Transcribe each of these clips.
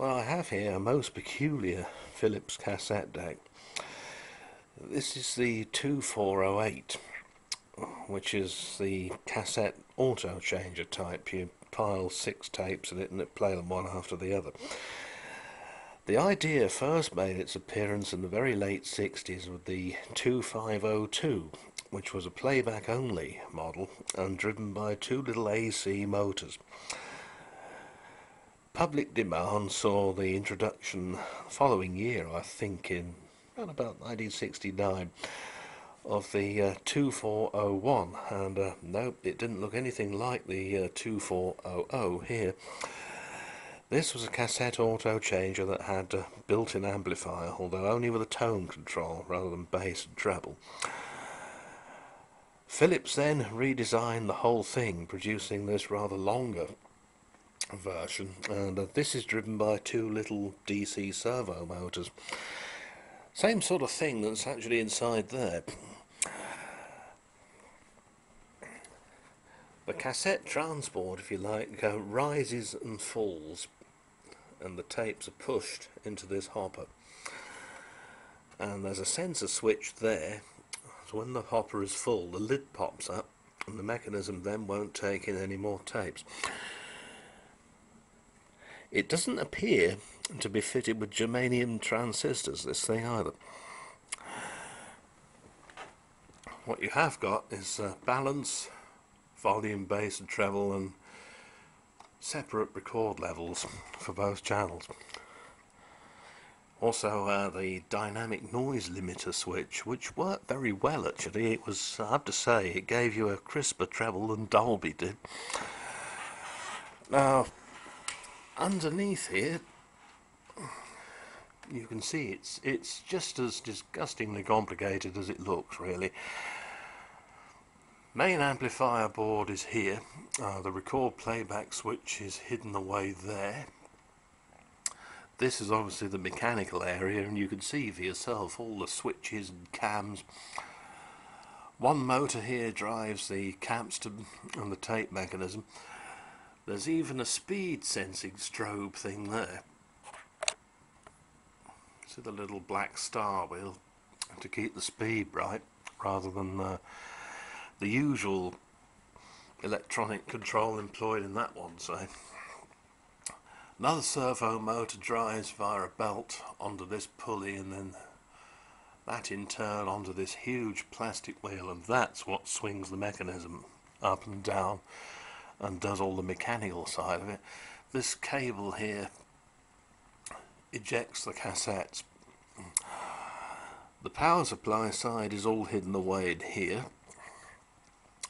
Well, I have here a most peculiar Philips cassette deck. This is the 2408, which is the cassette auto changer type. You pile 6 tapes in it and it play them one after the other. The idea first made its appearance in the very late 60s with the 2502, which was a playback only model and driven by 2 little AC motors. Public demand saw the introduction the following year, I think in around about 1969, of the 2401, and no, it didn't look anything like the 2400 here. This was a cassette auto changer that had a built-in amplifier, although only with a tone control rather than bass and treble. Philips then redesigned the whole thing, producing this rather longer version, and this is driven by 2 little DC servo motors. Same sort of thing that's actually inside there. The cassette transport, if you like, rises and falls, and the tapes are pushed into this hopper. And there's a sensor switch there, so when the hopper is full, the lid pops up, and the mechanism then won't take in any more tapes. It doesn't appear to be fitted with germanium transistors, this thing, either. What you have got is balance, volume, bass and treble, and separate record levels for both channels. Also the dynamic noise limiter switch, which worked very well actually. It was, I have to say, it gave you a crisper treble than Dolby did. Now, underneath here, you can see it's just as disgustingly complicated as it looks, really. Main amplifier board is here. The record playback switch is hidden away there. This is obviously the mechanical area, and you can see for yourself all the switches and cams. One motor here drives the capstan and the tape mechanism. There's even a speed sensing strobe thing there. See the little black star wheel to keep the speed bright, rather than the usual electronic control employed in that one. So another servo motor drives via a belt onto this pulley, and then that in turn onto this huge plastic wheel, and that's what swings the mechanism up and down and does all the mechanical side of it. This cable here ejects the cassettes. The power supply side is all hidden away in here,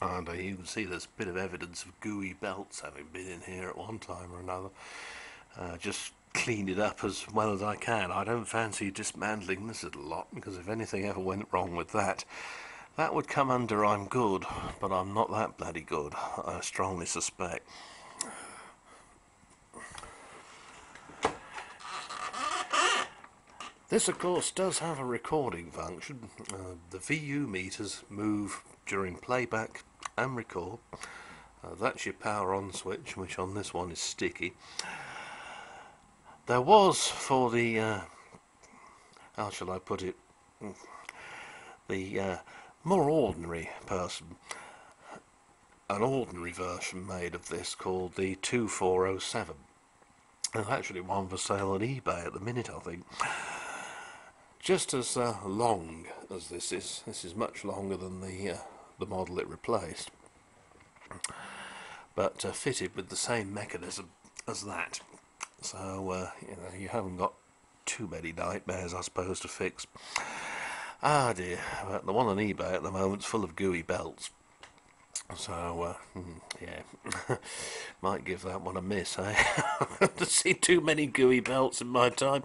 and you can see there's a bit of evidence of gooey belts having been in here at one time or another. Just cleaned it up as well as I can. I don't fancy dismantling this little lot, because if anything ever went wrong with that, that would come under I'm good, but I'm not that bloody good, I strongly suspect. This of course does have a recording function. The VU meters move during playback and record. That's your power on switch, which on this one is sticky. There was, for the, how shall I put it, the more ordinary person, an ordinary version made of this called the 2407. There's actually one for sale on eBay at the minute, I think. Just as long as this is much longer than the model it replaced, but fitted with the same mechanism as that. So you know, you haven't got too many nightmares, I suppose, to fix. Ah dear, but the one on eBay at the moment's full of gooey belts. So yeah, might give that one a miss, eh? I've seen too many gooey belts in my time.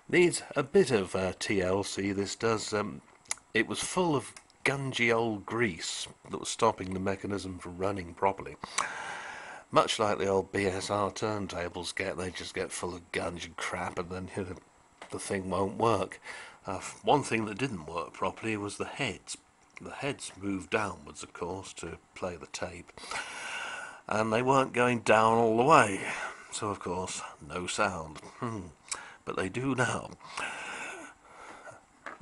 Needs a bit of TLC, this does. It was full of gungy old grease that was stopping the mechanism from running properly. Much like the old BSR turntables get, they just get full of gunge and crap, and then the thing won't work. One thing that didn't work properly was the heads. The heads moved downwards, of course, to play the tape, and they weren't going down all the way. So of course, no sound. But they do now.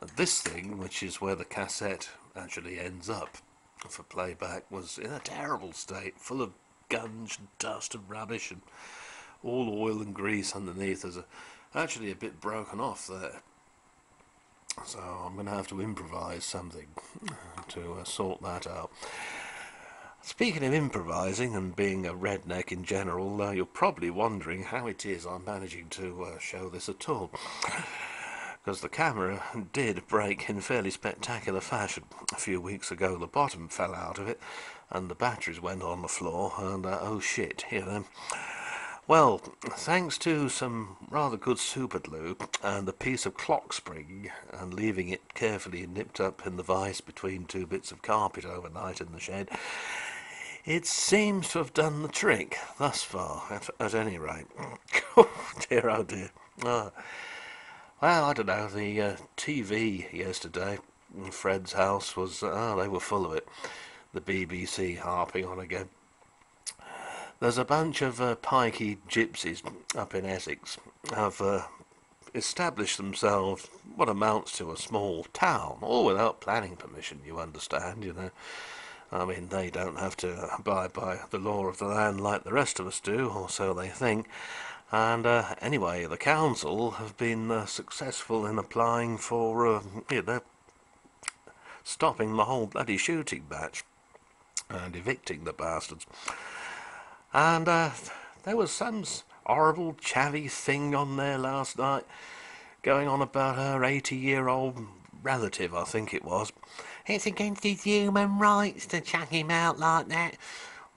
And this thing, which is where the cassette actually ends up for playback, was in a terrible state, full of gunge and dust and rubbish and all oil and grease underneath. There's actually a bit broken off there. So I'm going to have to improvise something to sort that out. Speaking of improvising and being a redneck in general, you're probably wondering how it is I'm managing to show this at all. Because the camera did break in fairly spectacular fashion. A few weeks ago the bottom fell out of it and the batteries went on the floor and oh shit, you know. Well, thanks to some rather good super glue and a piece of clock spring and leaving it carefully nipped up in the vise between two bits of carpet overnight in the shed, it seems to have done the trick thus far, at any rate. Oh dear. Well, I don't know, the TV yesterday in Fred's house was, they were full of it. The BBC harping on again. There's a bunch of pikey gypsies up in Essex have established themselves what amounts to a small town, all without planning permission, you understand, you know. I mean, they don't have to abide by the law of the land like the rest of us do, or so they think. And anyway, the council have been successful in applying for, stopping the whole bloody shooting match and evicting the bastards. And there was some horrible chavvy thing on there last night going on about her 80-year-old relative, I think it was. It's against his human rights to chuck him out like that.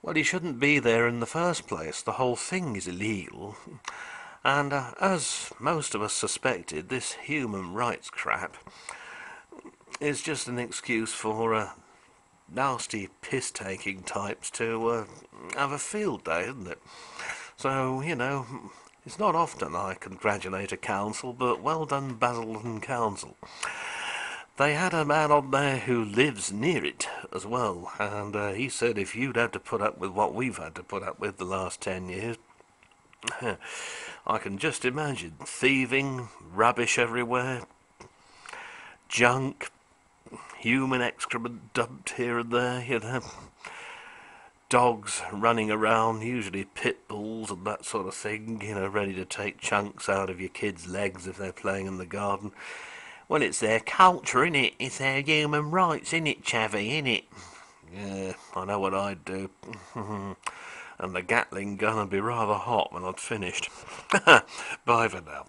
Well, he shouldn't be there in the first place. The whole thing is illegal. And as most of us suspected, this human rights crap is just an excuse for nasty piss-taking types to have a field day, isn't it? So, you know, it's not often I congratulate a council, but well done, Basildon Council. They had a man on there who lives near it as well, and he said if you'd had to put up with what we've had to put up with the last 10 years, I can just imagine thieving, rubbish everywhere, junk, human excrement dumped here and there, you know, dogs running around, usually pit bulls and that sort of thing, you know, ready to take chunks out of your kids' legs if they're playing in the garden. Well, it's their culture, innit? It's their human rights, innit, chavvy, innit? Yeah, I know what I'd do. And the Gatling gun would be rather hot when I'd finished. Bye for now.